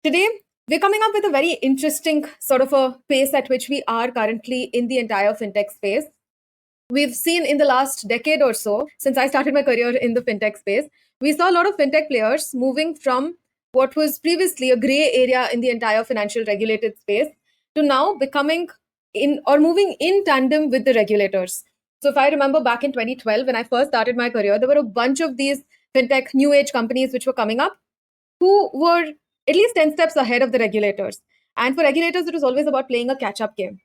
Today, we're coming up with a very interesting sort of a pace at which we are currently in the entire fintech space. We've seen in the last decade or so, since I started my career in the fintech space, we saw a lot of fintech players moving from what was previously a gray area in the entire financial regulated space to now becoming in or moving in tandem with the regulators. So, if I remember back in 2012, when I first started my career, there were a bunch of these fintech new age companies which were coming up who were at least 10 steps ahead of the regulators. And for regulators, it was always about playing a catch up game.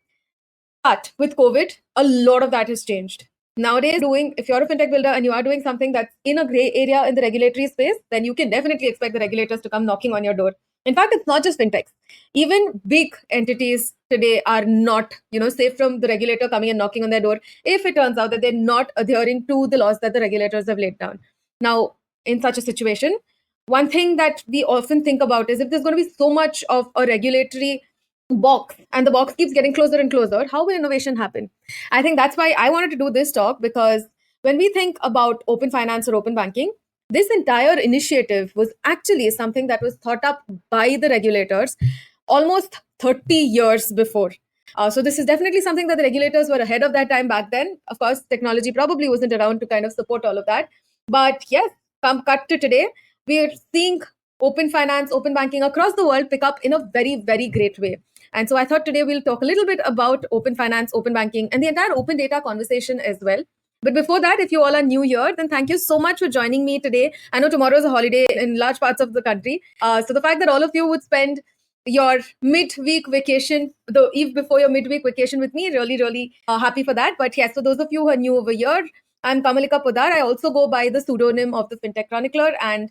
But with COVID, a lot of that has changed. Nowadays, if you're a fintech builder and you are doing something that's in a gray area in the regulatory space, then you can definitely expect the regulators to come knocking on your door. In fact, it's not just fintechs. Even big entities today are not, safe from the regulator coming and knocking on their door if it turns out that they're not adhering to the laws that the regulators have laid down. Now, in such a situation, one thing that we often think about is if there's going to be so much of a regulatory box and the box keeps getting closer and closer, how will innovation happen? I think that's why I wanted to do this talk, because when we think about open finance or open banking, this entire initiative was actually something that was thought up by the regulators almost 30 years before. So this is definitely something that the regulators were ahead of that time back then. Of course, technology probably wasn't around to kind of support all of that. But yes, come cut to today, we are seeing open finance, open banking across the world pick up in a very, very great way. And so I thought today we'll talk a little bit about open finance, open banking, and the entire open data conversation as well. But before that, if you all are new here, then thank you so much for joining me today. I know tomorrow is a holiday in large parts of the country. So the fact that all of you would spend your midweek vacation, the eve before your midweek vacation with me, really, really happy for that. But yes, for those of you who are new over here, I'm Kamalika Podar. I also go by the pseudonym of the FinTech Chronicler, and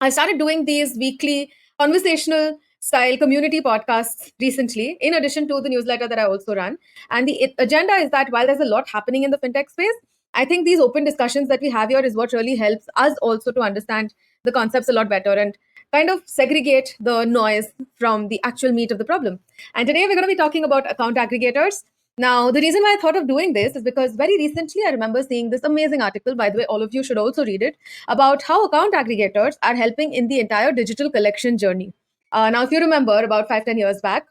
I started doing these weekly conversational style community podcasts recently, in addition to the newsletter that I also run. And the agenda is that while there's a lot happening in the fintech space, I think these open discussions that we have here is what really helps us also to understand the concepts a lot better and kind of segregate the noise from the actual meat of the problem. And today we're going to be talking about account aggregators. Now, the reason why I thought of doing this is because very recently I remember seeing this amazing article. By the way, all of you should also read it, about how account aggregators are helping in the entire digital collection journey. Now, if you remember, about 5-10 years back,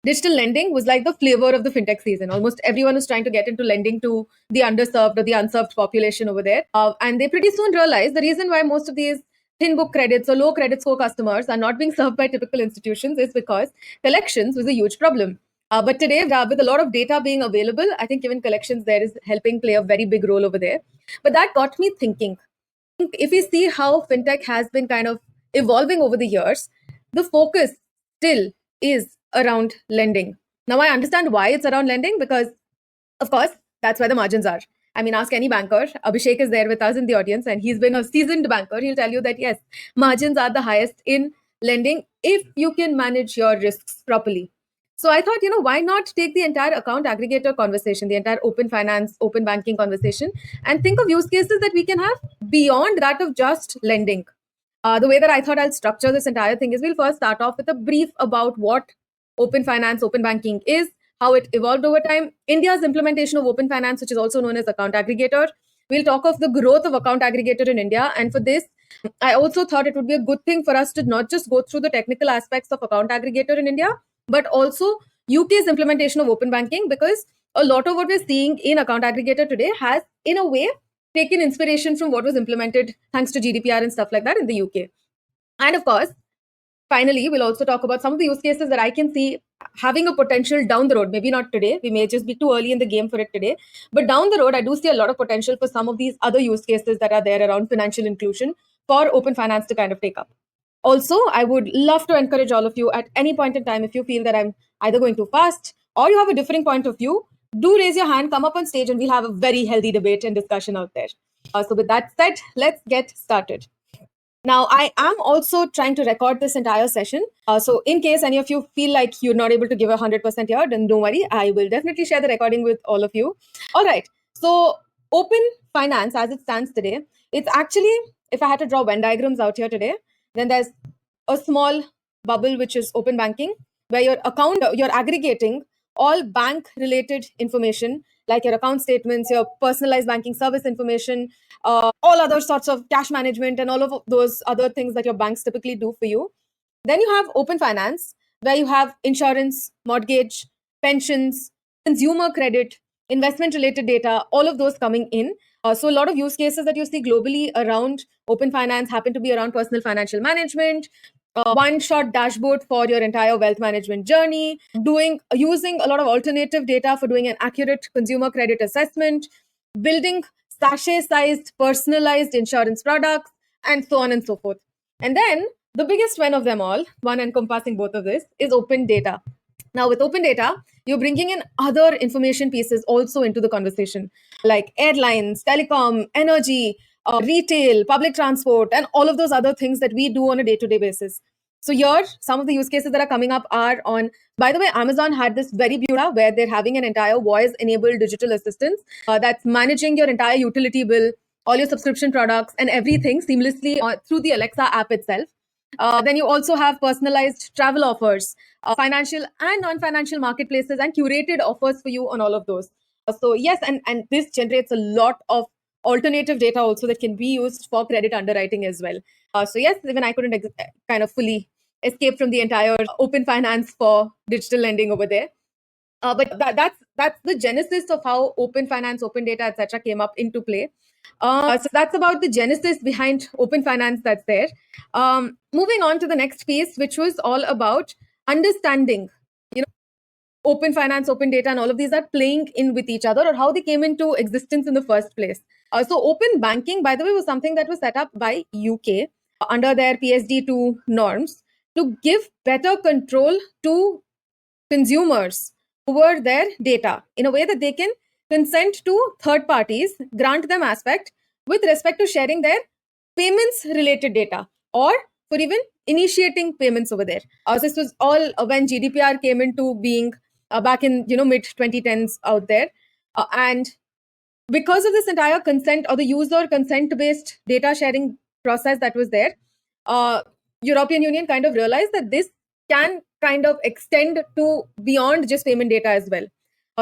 digital lending was like the flavor of the fintech season. Almost everyone was trying to get into lending to the underserved or the unserved population over there. And they pretty soon realized the reason why most of these thin book credits or low credit score customers are not being served by typical institutions is because collections was a huge problem. But today, with a lot of data being available, I think even collections there is helping play a very big role over there. But that got me thinking. If we see how fintech has been kind of evolving over the years, the focus still is around lending. Now, I understand why it's around lending because, of course, that's where the margins are. I mean, ask any banker. Abhishek is there with us in the audience, and he's been a seasoned banker. He'll tell you that, yes, margins are the highest in lending if you can manage your risks properly. So I thought, why not take the entire account aggregator conversation, the entire open finance, open banking conversation, and think of use cases that we can have beyond that of just lending. The way that I thought I'll structure this entire thing is we'll first start off with a brief about what open finance, open banking is, how it evolved over time, India's implementation of open finance, which is also known as account aggregator. We'll talk of the growth of account aggregator in India. And for this, I also thought it would be a good thing for us to not just go through the technical aspects of account aggregator in India, but also UK's implementation of open banking, because a lot of what we're seeing in account aggregator today has, in a way, taken inspiration from what was implemented thanks to GDPR and stuff like that in the UK. And of course, finally, we'll also talk about some of the use cases that I can see having a potential down the road. Maybe not today. We may just be too early in the game for it today. But down the road, I do see a lot of potential for some of these other use cases that are there around financial inclusion for open finance to kind of take up. Also, I would love to encourage all of you at any point in time, if you feel that I'm either going too fast or you have a differing point of view, do raise your hand, come up on stage, and we'll have a very healthy debate and discussion out there. So with that said, let's get started. Now, I am also trying to record this entire session. So in case any of you feel like you're not able to give 100% here, then don't worry. I will definitely share the recording with all of you. All right. So open finance as it stands today, it's actually, if I had to draw Venn diagrams out here today, then there's a small bubble, which is open banking, where you're aggregating all bank related information like your account statements, your personalized banking service information, all other sorts of cash management and all of those other things that your banks typically do for you. Then you have open finance, where you have insurance, mortgage, pensions, consumer credit, investment related data, all of those coming in. So a lot of use cases that you see globally around open finance happen to be around personal financial management, one-shot dashboard for your entire wealth management journey, using a lot of alternative data for doing an accurate consumer credit assessment, building sachet-sized personalized insurance products, and so on and so forth. And then the biggest one of them all, one encompassing both of this, is open data. Now, with open data, you're bringing in other information pieces also into the conversation, like airlines, telecom, energy, retail, public transport, and all of those other things that we do on a day-to-day basis. So here, some of the use cases that are coming up are on, by the way, Amazon had this very beautiful where they're having an entire voice-enabled digital assistant that's managing your entire utility bill, all your subscription products, and everything seamlessly through the Alexa app itself. Then you also have personalized travel offers, financial and non-financial marketplaces, and curated offers for you on all of those. So yes, and this generates a lot of alternative data also that can be used for credit underwriting as well. So yes, even I couldn't kind of fully escape from the entire open finance for digital lending over there. But that's the genesis of how open finance, open data, etc. came up into play. So that's about the genesis behind open finance that's there. Moving on to the next piece, which was all about understanding, open finance, open data, and all of these are playing in with each other, or how they came into existence in the first place. So open banking, by the way, was something that was set up by UK under their PSD2 norms to give better control to consumers over their data in a way that they can consent to third parties, grant them aspect with respect to sharing their payments related data, or for even initiating payments over there. This was all when GDPR came into being back in mid 2010s out there, and because of this entire consent or the user consent based data sharing process that was there, European Union kind of realized that this can kind of extend to beyond just payment data as well.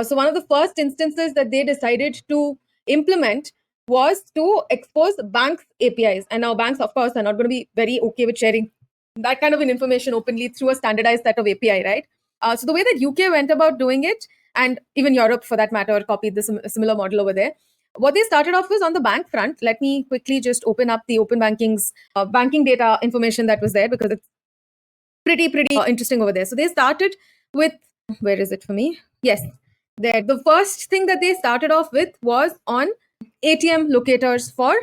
So one of the first instances that they decided to implement was to expose banks' APIs. And now banks, of course, are not going to be very okay with sharing that kind of an information openly through a standardized set of API, right? So the way that UK went about doing it, and even Europe for that matter, copied the similar model over there. What they started off was on the bank front. Let me quickly just open up the open banking's banking data information that was there, because it's pretty interesting over there. So they started with, where is it for me? Yes, there. The first thing that they started off with was on ATM locators for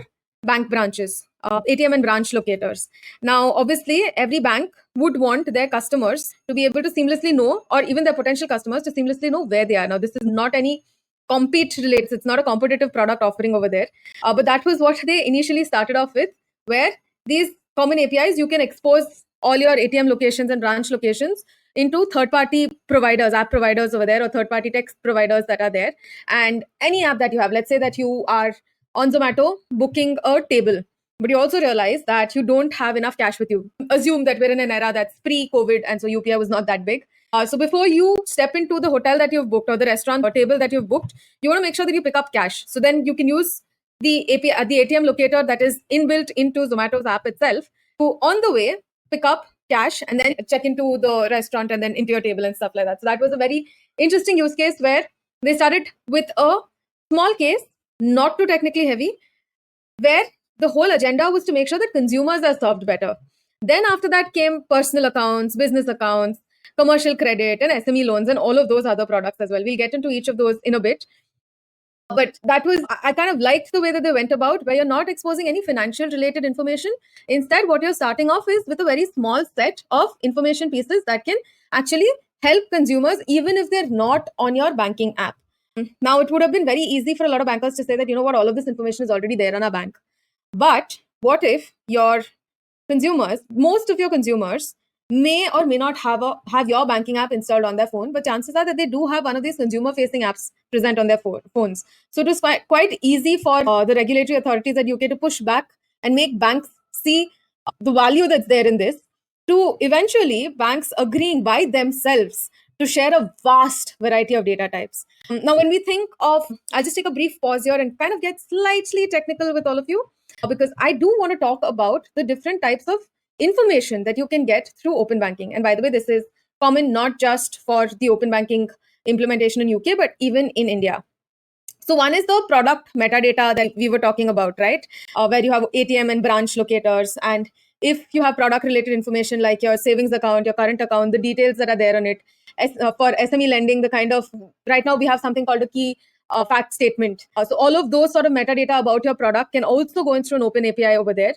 bank branches, ATM and branch locators. Now, obviously, every bank would want their customers to be able to seamlessly know, or even their potential customers to seamlessly know where they are. Now, this is not any compete related. It's not a competitive product offering over there. But that was what they initially started off with, where these common APIs, you can expose all your ATM locations and branch locations into third-party providers, app providers over there, or third-party text providers that are there. And any app that you have, let's say that you are on Zomato booking a table, but you also realize that you don't have enough cash with you. Assume that we're in an era that's pre-COVID, and so UPI was not that big. So before you step into the hotel that you've booked or the restaurant or table that you've booked, you want to make sure that you pick up cash. So then you can use the API, the ATM locator that is inbuilt into Zomato's app itself to, on the way, pick up cash and then check into the restaurant and then into your table and stuff like that. So that was a very interesting use case where they started with a small case, not too technically heavy, where the whole agenda was to make sure that consumers are served better. Then after that came personal accounts, business accounts, commercial credit, and SME loans, and all of those other products as well. We'll get into each of those in a bit. But that was, I kind of liked the way that they went about, where you're not exposing any financial related information. Instead, what you're starting off is with a very small set of information pieces that can actually help consumers, even if they're not on your banking app. Now, it would have been very easy for a lot of bankers to say that, all of this information is already there on our bank. But what if your consumers, most of your consumers, may or may not have your banking app installed on their phone, but chances are that they do have one of these consumer-facing apps present on their phones. So it was quite easy for the regulatory authorities at UK to push back and make banks see the value that's there in this, to eventually banks agreeing by themselves to share a vast variety of data types. Now, when we think of, I'll just take a brief pause here and kind of get slightly technical with all of you, because I do want to talk about the different types of information that you can get through open banking. And by the way, this is common not just for the open banking implementation in UK, but even in India. So one is the product metadata that we were talking about, right? Where you have ATM and branch locators. And if you have product related information like your savings account, your current account, the details that are there on it, for SME lending, the kind of, right now we have something called a key fact statement. So all of those sort of metadata about your product can also go in through an open API over there.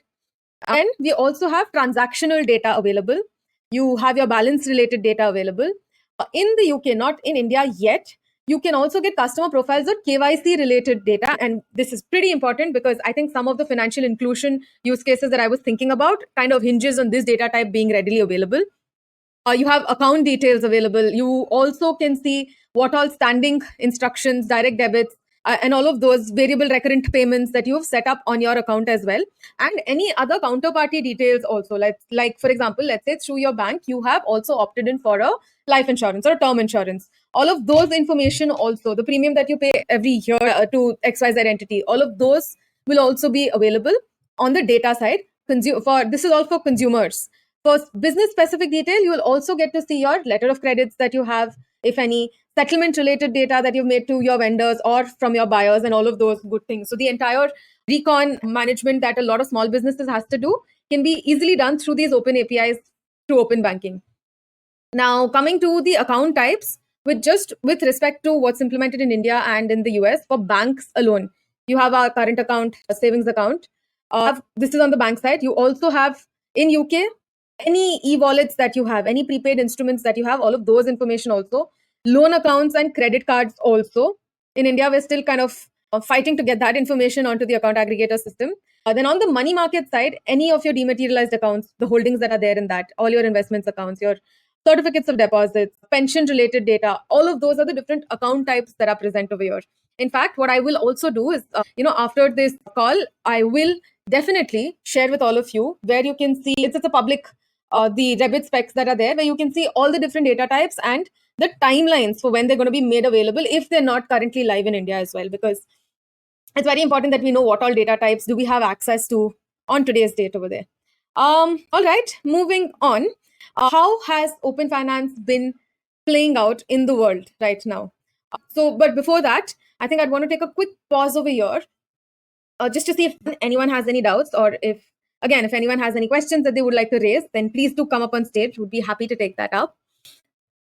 And we also have transactional data available. You have your balance related data available. In the UK, not in India yet, you can also get customer profiles or KYC related data. And this is pretty important because I think some of the financial inclusion use cases that I was thinking about kind of hinges on this data type being readily available. You have account details available. You also can see what all standing instructions, direct debits, and all of those variable recurrent payments that you've set up on your account as well. And any other counterparty details also. Like for example, let's say through your bank, you have also opted in for a life insurance or a term insurance. All of those information also, the premium that you pay every year to XYZ entity, all of those will also be available on the data side. This is all for consumers. For business specific detail, you will also get to see your letter of credits that you have, if any, settlement related data that you've made to your vendors or from your buyers, and all of those good things. So the entire recon management that a lot of small businesses has to do can be easily done through these open APIs through open banking. Now, coming to the account types, with respect to what's implemented in India and in the US for banks alone, you have a current account, a savings account. This is on the bank side. You also have in UK any e-wallets that you have, any prepaid instruments that you have, all of those information also, loan accounts and credit cards also. In India, we're still kind of fighting to get that information onto the account aggregator system. Then on the money market side, any of your dematerialized accounts, the holdings that are there in that, all your investments accounts, your certificates of deposits, pension related data, all of those are the different account types that are present over here. In fact, what I will also do is, after this call, I will definitely share with all of you where you can see it's a public the Revit specs that are there, where you can see all the different data types and the timelines for when they're going to be made available if they're not currently live in India as well, because it's very important that we know what all data types do we have access to on today's date over there. All right, moving on. How has open finance been playing out in the world right now? But before that, I think I'd want to take a quick pause over here just to see if anyone has any doubts, or if anyone has any questions that they would like to raise, then please do come up on stage. Would be happy to take that up.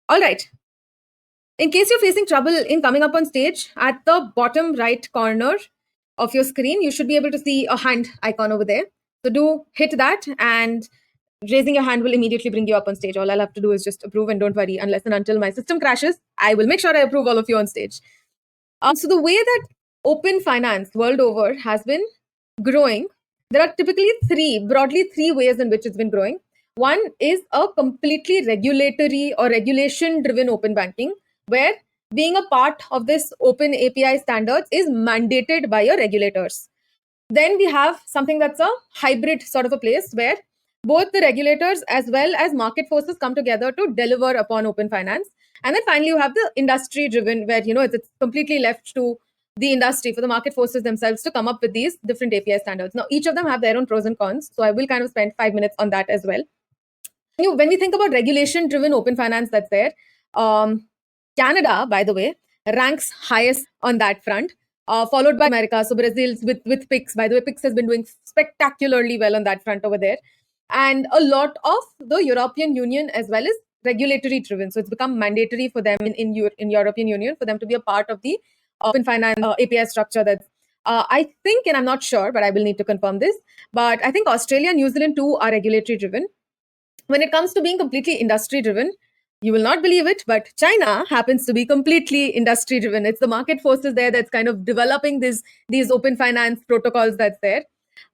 All right. In case you're facing trouble in coming up on stage, at the bottom right corner of your screen, you should be able to see a hand icon over there. So do hit that, and raising your hand will immediately bring you up on stage. All I'll have to do is just approve, and don't worry, unless and until my system crashes, I will make sure I approve all of you on stage. So the way that open finance world over has been growing, there are typically broadly three ways in which it's been growing. One is a completely regulatory or regulation driven open banking, where being a part of this open API standards is mandated by your regulators. Then we have something that's a hybrid sort of a place where both the regulators as well as market forces come together to deliver upon open finance. And then finally, you have the industry driven, where it's completely left to the industry, for the market forces themselves to come up with these different API standards. Now, each of them have their own pros and cons. So I will kind of spend 5 minutes on that as well. When we think about regulation driven open finance that's there, Canada, by the way, ranks highest on that front, followed by America. So Brazil's with PIX. By the way, PIX has been doing spectacularly well on that front over there. And a lot of the European Union as well is regulatory driven. So it's become mandatory for them in European Union for them to be a part of the open finance API structure. That's I think, and I'm not sure, but I will need to confirm this, but I think Australia and New Zealand too are regulatory driven. When it comes to being completely industry driven, you will not believe it, but China happens to be completely industry driven. It's the market forces there that's kind of developing these open finance protocols that's there.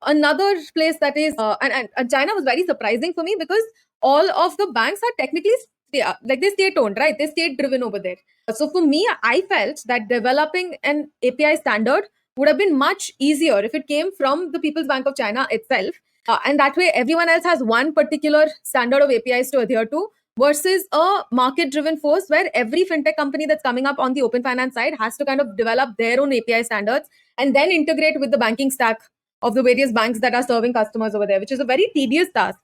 Another place that is, and China was very surprising for me, because all of the banks are technically like they state owned, right? They're state driven over there. So for me, I felt that developing an API standard would have been much easier if it came from the People's Bank of China itself. And that way, everyone else has one particular standard of APIs to adhere to, versus a market-driven force where every fintech company that's coming up on the open finance side has to kind of develop their own API standards and then integrate with the banking stack of the various banks that are serving customers over there, which is a very tedious task.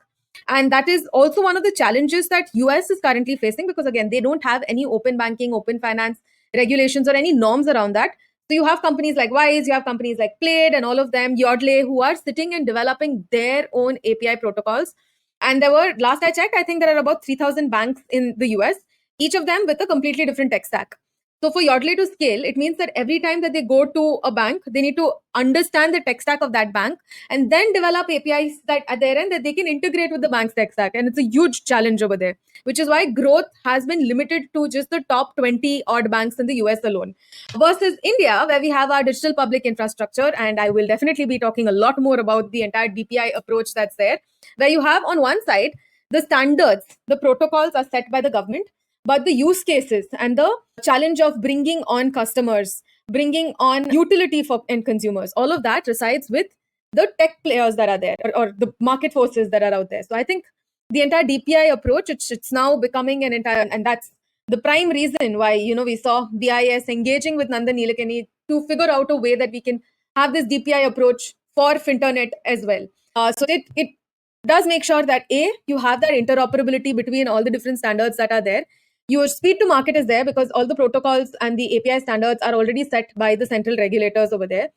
And that is also one of the challenges that US is currently facing, because again, they don't have any open banking, open finance regulations or any norms around that. So you have companies like Wise, you have companies like Plaid and all of them, Yodlee, who are sitting and developing their own API protocols. And there were, last I checked, I think there are about 3,000 banks in the US, each of them with a completely different tech stack. So for Yodlee to scale, it means that every time that they go to a bank, they need to understand the tech stack of that bank and then develop APIs that at their end that they can integrate with the bank's tech stack. And it's a huge challenge over there, which is why growth has been limited to just the top 20 odd banks in the US alone. Versus India, where we have our digital public infrastructure, and I will definitely be talking a lot more about the entire DPI approach that's there, where you have on one side, the standards, the protocols are set by the government, but the use cases and the challenge of bringing on customers, bringing on utility for end consumers, all of that resides with the tech players that are there, or the market forces that are out there. So I think the entire DPI approach, it's now becoming an entire, and that's the prime reason why, we saw BIS engaging with Nandan Nilekani to figure out a way that we can have this DPI approach for Finternet as well. So it does make sure that you have that interoperability between all the different standards that are there. Your speed to market is there because all the protocols and the API standards are already set by the central regulators over there.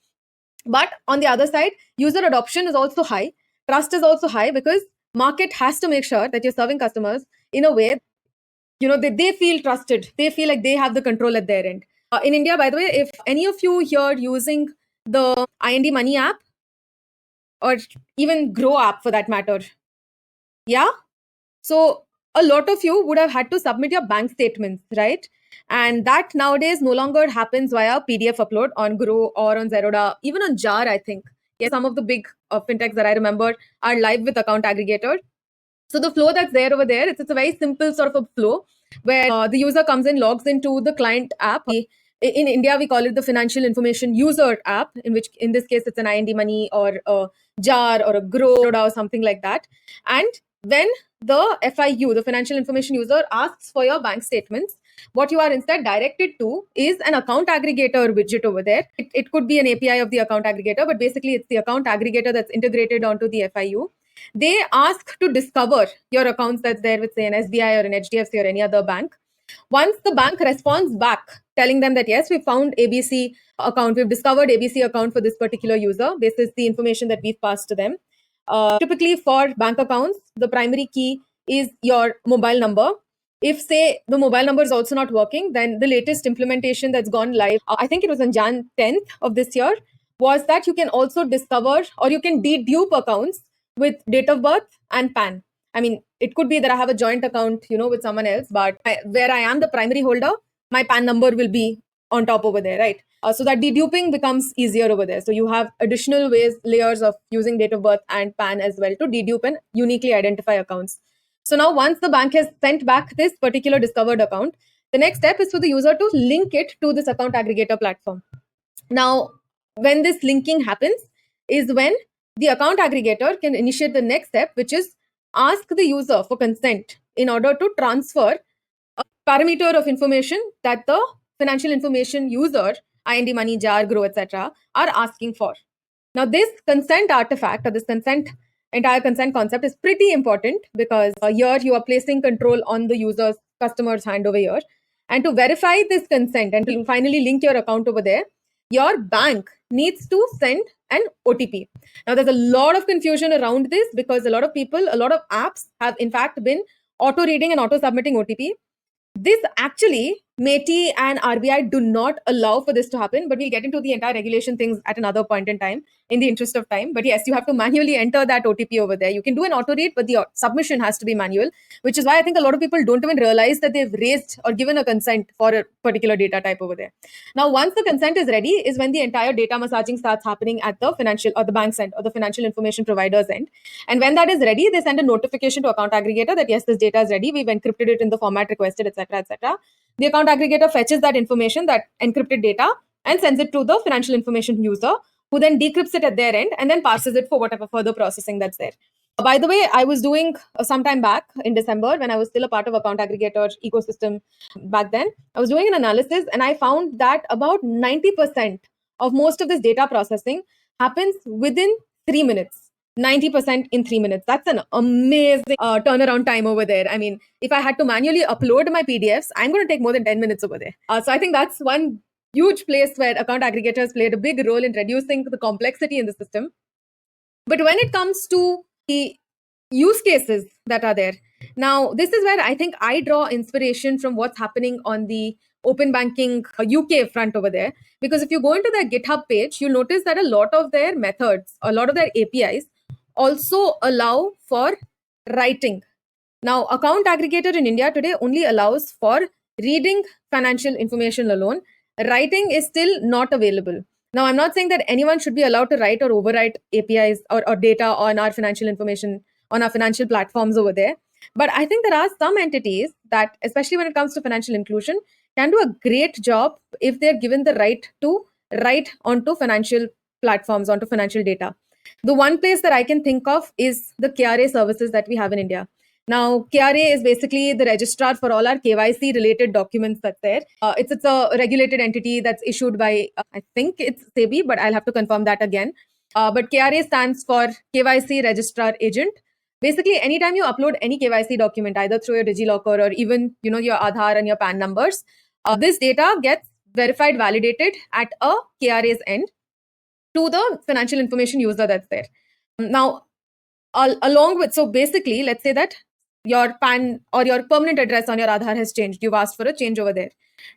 But on the other side, user adoption is also high. Trust is also high because market has to make sure that you're serving customers in a way, they feel trusted. They feel like they have the control at their end. In India, by the way, if any of you here using the IND Money app or even Grow app for that matter, yeah? So a lot of you would have had to submit your bank statements, right? And that nowadays no longer happens via PDF upload on Grow or on Zerodha, even on Jar, I think. Yeah, some of the big fintechs that I remember are live with account aggregator. So the flow that's there over there, it's a very simple sort of a flow where the user comes in, logs into the client app. In India, we call it the financial information user app, in which in this case, it's an IND Money or a Jar or a Grow or something like that. And when the FIU, the financial information user, asks for your bank statements, what you are instead directed to is an account aggregator widget over there. It could be an API of the account aggregator, but basically it's the account aggregator that's integrated onto the FIU. They ask to discover your accounts that's there with, say, an SBI or an HDFC or any other bank. Once the bank responds back, telling them that, yes, we found ABC account, we've discovered ABC account for this particular user, this is the information that we've passed to them. Typically for bank accounts, the primary key is your mobile number. If, say, the mobile number is also not working, then the latest implementation that's gone live, I think it was on Jan 10th of this year, was that you can also discover or you can dedupe accounts with date of birth and PAN. I mean, it could be that I have a joint account, with someone else, but where I am the primary holder, my PAN number will be on top over there, right? So that deduping becomes easier over there. So you have additional layers of using date of birth and PAN as well to dedupe and uniquely identify accounts. So now once the bank has sent back this particular discovered account, the next step is for the user to link it to this account aggregator platform. Now, when this linking happens is when the account aggregator can initiate the next step, which is ask the user for consent in order to transfer a parameter of information that the financial information user, IND Money, Jar, Grow, etc., are asking for. Now, this consent artifact or this entire consent concept is pretty important because here you are placing control on the user's customer's hand over here. And to verify this consent and to finally link your account over there, your bank needs to send an OTP. Now, there's a lot of confusion around this because a lot of people, a lot of apps have in fact been auto-reading and auto-submitting OTP. This actually, MeitY and RBI do not allow for this to happen, but we'll get into the entire regulation things at another point in time, in the interest of time. But yes, you have to manually enter that OTP over there. You can do an auto read, but the submission has to be manual, which is why I think a lot of people don't even realize that they've raised or given a consent for a particular data type over there. Now, once the consent is ready, is when the entire data massaging starts happening at the financial or the bank's end or the financial information provider's end. And when that is ready, they send a notification to account aggregator that yes, this data is ready. We've encrypted it in the format requested, etc., etc. The account aggregator fetches that information, that encrypted data, and sends it to the financial information user, who then decrypts it at their end and then passes it for whatever further processing that's there. By the way, I was doing some time back in December when I was still a part of account aggregator ecosystem back then, I was doing an analysis and I found that about 90% of most of this data processing happens within 3 minutes. 90% in 3 minutes. That's an amazing turnaround time over there. I mean, if I had to manually upload my PDFs, I'm going to take more than 10 minutes over there. So I think that's one huge place where account aggregators played a big role in reducing the complexity in the system. But when it comes to the use cases that are there, now this is where I think I draw inspiration from what's happening on the open banking UK front over there. Because if you go into their GitHub page, you'll notice that a lot of their methods, a lot of their APIs also allow for writing. Now, account aggregator in India today only allows for reading financial information alone. Writing is still not available. Now, I'm not saying that anyone should be allowed to write or overwrite APIs or data on our financial information, on our financial platforms over there. But I think there are some entities that, especially when it comes to financial inclusion, can do a great job if they're given the right to write onto financial platforms, onto financial data. The one place that I can think of is the KRA services that we have in India. Now, KRA is basically the registrar for all our KYC related documents that's there. It's a regulated entity that's issued by, I think it's SEBI, but I'll have to confirm that again. But KRA stands for KYC Registrar Agent. Basically, anytime you upload any KYC document, either through your DigiLocker or even your Aadhaar and your PAN numbers, this data gets verified, validated at a KRA's end to the financial information user that's there. Now, along with, so basically, let's say that your PAN or your permanent address on your Aadhaar has changed. You've asked for a change over there.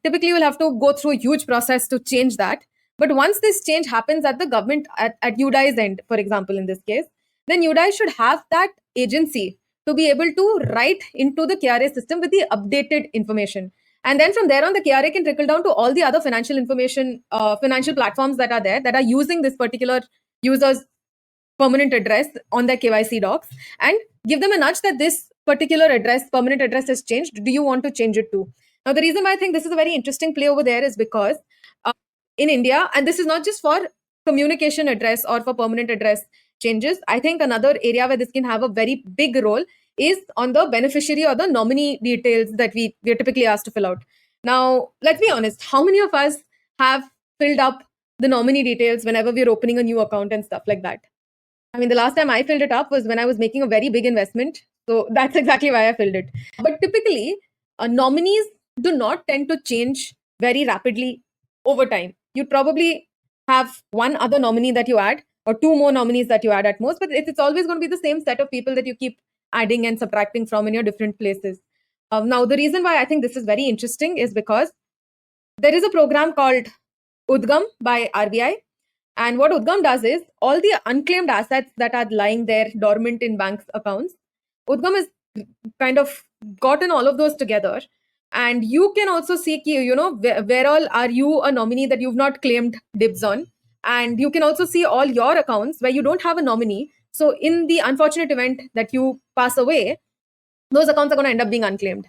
Typically, you will have to go through a huge process to change that. But once this change happens at the government, at UDAI's end, for example, in this case, then UDAI should have that agency to be able to write into the KRA system with the updated information. And then from there on, the KRA can trickle down to all the other financial information, financial platforms that are there that are using this particular user's permanent address on their KYC docs and give them a nudge that this particular address, permanent address has changed. Do you want to change it too? Now, the reason why I think this is a very interesting play over there is because in India, and this is not just for communication address or for permanent address changes, I think another area where this can have a very big role is on the beneficiary or the nominee details that we are typically asked to fill out. Now, let's be honest, how many of us have filled up the nominee details whenever we're opening a new account and stuff like that? I mean, the last time I filled it up was when I was making a very big investment. So that's exactly why I filled it. But typically, nominees do not tend to change very rapidly over time. You'd probably have one other nominee that you add or two more nominees that you add at most, but it's always going to be the same set of people that you keep adding and subtracting from in your different places. Now, the reason why I think this is very interesting is because there is a program called Udgam by RBI. And what Udgam does is all the unclaimed assets that are lying there dormant in banks' accounts, Udgam has kind of gotten all of those together. And you can also see, where all are you a nominee that you've not claimed dibs on. And you can also see all your accounts where you don't have a nominee. So in the unfortunate event that you pass away, those accounts are going to end up being unclaimed.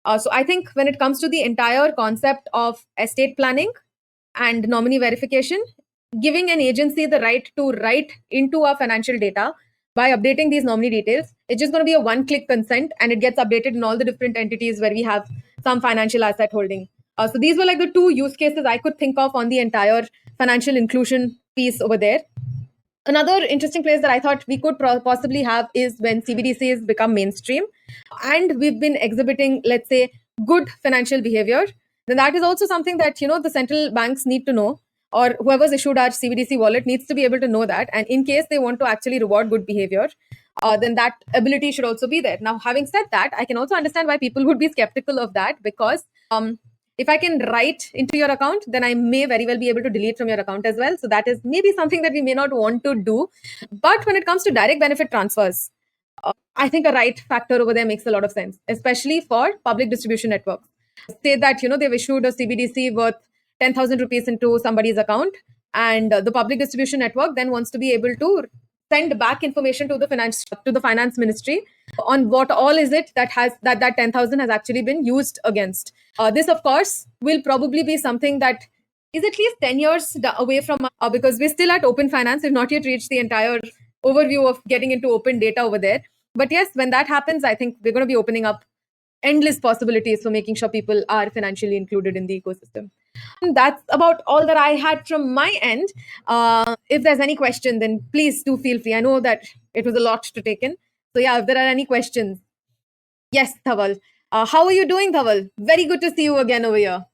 So I think when it comes to the entire concept of estate planning and nominee verification, giving an agency the right to write into our financial data by updating these nominee details, it's just going to be a one-click consent and it gets updated in all the different entities where we have some financial asset holding. So these were like the two use cases I could think of on the entire financial inclusion piece over there. Another interesting place that I thought we could possibly have is when CBDCs become mainstream and we've been exhibiting, let's say, good financial behavior. Then that is also something that, the central banks need to know, or whoever's issued our CBDC wallet needs to be able to know that. And in case they want to actually reward good behavior, then that ability should also be there. Now, having said that, I can also understand why people would be skeptical of that because if I can write into your account, then I may very well be able to delete from your account as well. So that is maybe something that we may not want to do. But when it comes to direct benefit transfers, I think a right factor over there makes a lot of sense, especially for public distribution networks. Say that, they've issued a CBDC worth 10,000 rupees into somebody's account, and the public distribution network then wants to be able to send back information to the finance ministry on what all is it that has that 10,000 has actually been used against. This, of course, will probably be something that is at least 10 years away from because we're still at open finance. We've not yet reached the entire overview of getting into open data over there. But yes, when that happens, I think we're going to be opening up endless possibilities for making sure people are financially included in the ecosystem. That's about all that I had from my end. If there's any question, then please do feel free. I know that it was a lot to take in. So yeah, if there are any questions. Yes, Dhaval. How are you doing, Dhaval? Very good to see you again over here.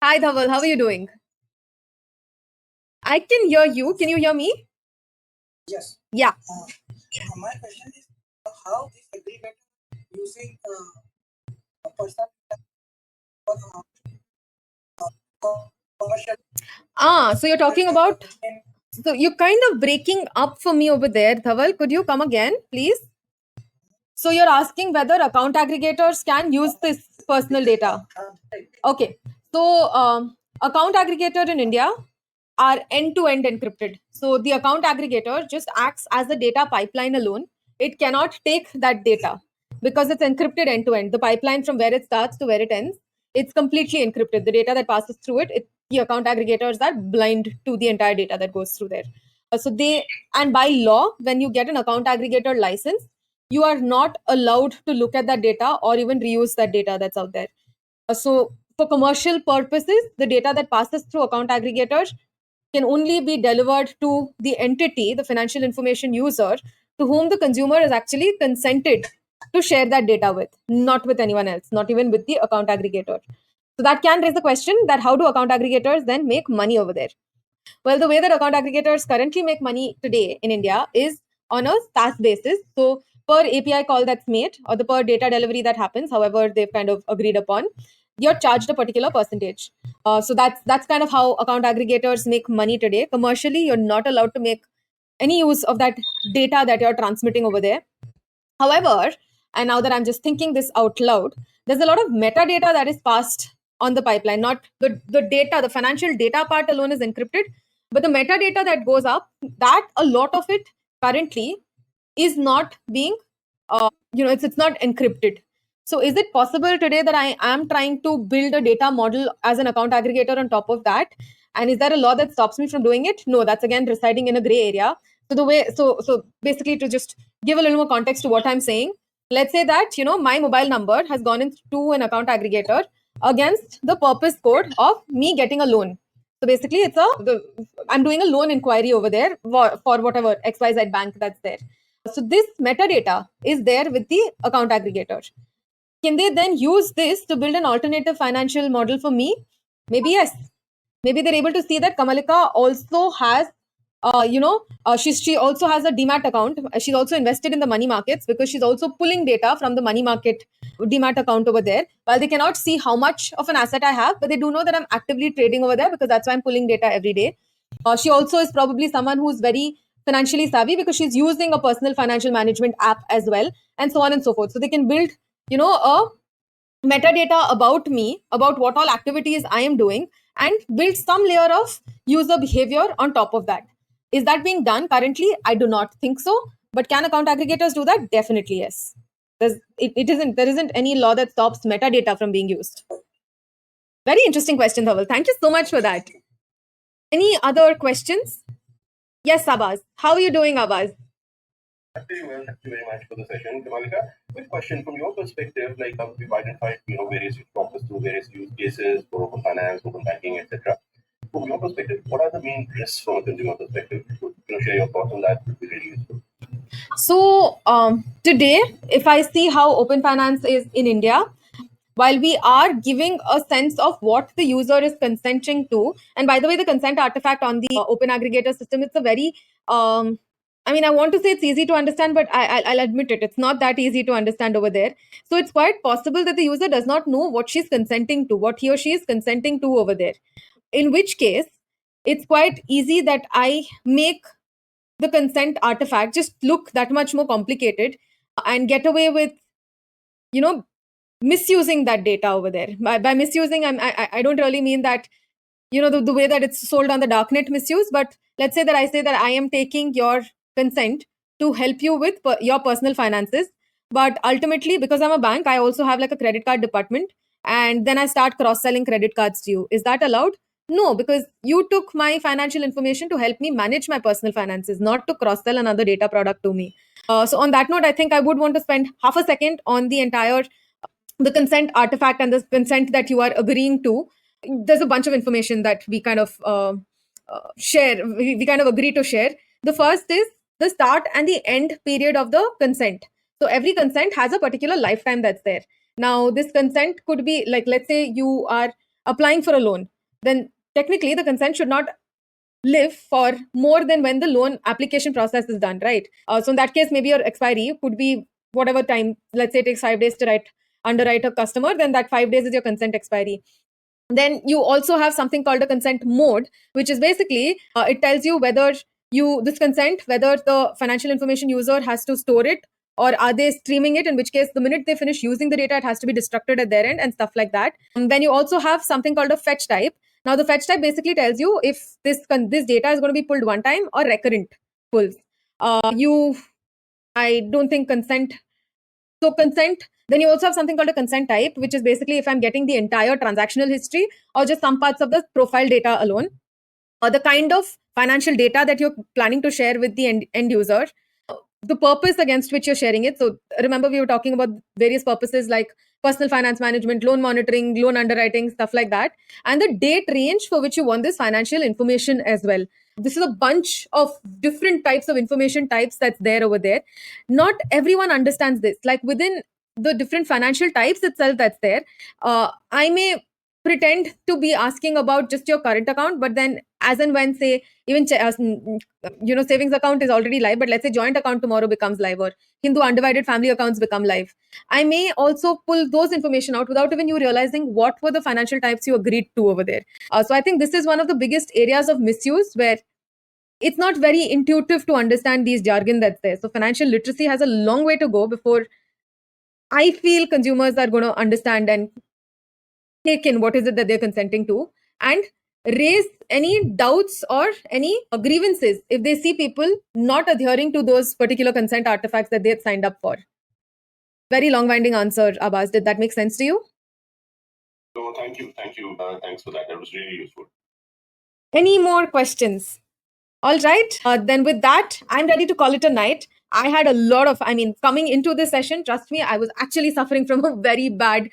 Hi, Dhaval. How are you doing? I can hear you. Can you hear me? Yes. Yeah. My question is how this aggregator using a person for commercial. So you're talking about. So you're kind of breaking up for me over there, Dhaval. Could you come again, please? So you're asking whether account aggregators can use this personal data. Okay. So account aggregator in India are end-to-end encrypted. So the account aggregator just acts as a data pipeline alone. It cannot take that data because it's encrypted end-to-end. The pipeline from where it starts to where it ends, it's completely encrypted. The data that passes through the account aggregators are blind to the entire data that goes through there. And by law, when you get an account aggregator license, you are not allowed to look at that data or even reuse that data that's out there. So for commercial purposes, the data that passes through account aggregators can only be delivered to the entity, the financial information user, to whom the consumer is actually consented to share that data with, not with anyone else, not even with the account aggregator. So that can raise the question that how do account aggregators then make money over there? Well, the way that account aggregators currently make money today in India is on a SaaS basis. So per API call that's made or the per data delivery that happens, however they've kind of agreed upon, you're charged a particular percentage. So that's kind of how account aggregators make money today. Commercially, you're not allowed to make any use of that data that you're transmitting over there. However, and now that I'm just thinking this out loud, there's a lot of metadata that is passed on the pipeline. Not the data, the financial data part alone is encrypted, but the metadata that goes up, that a lot of it currently is not being, it's not encrypted. So is it possible today that I am trying to build a data model as an account aggregator on top of that? And is there a law that stops me from doing it? No, that's again residing in a gray area. So basically, to just give a little more context to what I'm saying, let's say that my mobile number has gone into an account aggregator against the purpose code of me getting a loan. So basically, I'm doing a loan inquiry over there for whatever XYZ bank that's there. So this metadata is there with the account aggregator. Can they then use this to build an alternative financial model for me? Maybe yes. Maybe they're able to see that Kamalika also has, she also has a demat account. She's also invested in the money markets because she's also pulling data from the money market demat account over there. While they cannot see how much of an asset I have, but they do know that I'm actively trading over there because that's why I'm pulling data every day. She also is probably someone who's very financially savvy because she's using a personal financial management app as well, and so on and so forth. So they can build, a metadata about me, about what all activities I am doing, and build some layer of user behavior on top of that. Is that being done currently? I do not think so. But can account aggregators do that? Definitely yes. There isn't any law that stops metadata from being used. Very interesting question, Dhaval. Thank you so much for that. Any other questions? Yes, Abaz. How are you doing, Abaz? Very well. Thank you very much for the session, Kamalika. Quick question from your perspective, like we've identified, various topics through various use cases for open finance, open banking, etc. From your perspective, what are the main risks from a consumer perspective? Share your thoughts on that would be really useful. So today, if I see how open finance is in India, while we are giving a sense of what the user is consenting to, and by the way, the consent artifact on the open aggregator system, it's a very, I want to say it's easy to understand, but I'll admit it's not that easy to understand over there. So it's quite possible that the user does not know what she's consenting to, what he or she is consenting to over there. In which case, it's quite easy that I make the consent artifact just look that much more complicated and get away with, misusing that data over there. By misusing, I don't really mean that, the way that it's sold on the darknet misuse, but let's say that I say that I am taking your consent to help you with your personal finances. But ultimately, because I'm a bank, I also have like a credit card department. And then I start cross-selling credit cards to you. Is that allowed? No, because you took my financial information to help me manage my personal finances, not to cross-sell another data product to me. So on that note, I think I would want to spend half a second on the entire the consent artifact and the consent that you are agreeing to. there's a bunch of information that we kind of share, we kind of agree to share. The first is the start and the end period of the consent. So every consent has a particular lifetime that's there. Now, this consent could be like, let's say you are applying for a loan, then technically the consent should not live for more than when the loan application process is done, right? So in that case, maybe your expiry could be whatever time. Let's say it takes 5 days to underwrite a customer, then that 5 days is your consent expiry. Then you also have something called a consent mode, which is basically it tells you whether this consent, whether the financial information user has to store it or are they streaming it, in which case the minute they finish using the data, it has to be destructed at their end and stuff like that. And then you also have something called a fetch type. Now the fetch type basically tells you if this data is going to be pulled one time or recurrent pulls. I don't think consent. So consent, then you also have something called a consent type, which is basically if I'm getting the entire transactional history or just some parts of the profile data alone, or the kind of financial data that you're planning to share with the end user, the purpose against which you're sharing it. So remember, we were talking about various purposes like personal finance management, loan monitoring, loan underwriting, stuff like that, and the date range for which you want this financial information as well. This is a bunch of different types of information types that's there over there. Not everyone understands this. Like within the different financial types itself that's there, I may pretend to be asking about just your current account, but then as and when, say, even savings account is already live, but let's say joint account tomorrow becomes live, or Hindu undivided family accounts become live, I may also pull those information out without even you realizing what were the financial types you agreed to over there. So I think this is one of the biggest areas of misuse, where it's not very intuitive to understand these jargon that's there. So financial literacy has a long way to go before I feel consumers are going to understand and take in what is it that they're consenting to, and raise any doubts or any grievances if they see people not adhering to those particular consent artifacts that they had signed up for. Very long-winding answer, Abbas. Did that make sense to you? So thank you. Thanks for that. That was really useful. Any more questions? All right. Then with that, I'm ready to call it a night. I had a lot of, coming into this session, trust me, I was actually suffering from a very bad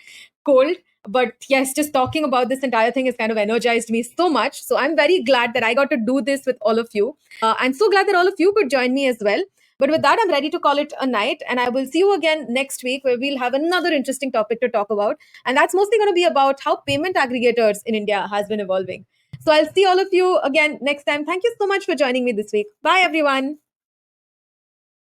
cold. But yes, just talking about this entire thing has kind of energized me so much. So I'm very glad that I got to do this with all of you. I'm so glad that all of you could join me as well. But with that, I'm ready to call it a night. And I will see you again next week, where we'll have another interesting topic to talk about. And that's mostly going to be about how payment aggregators in India has been evolving. So I'll see all of you again next time. Thank you so much for joining me this week. Bye, everyone.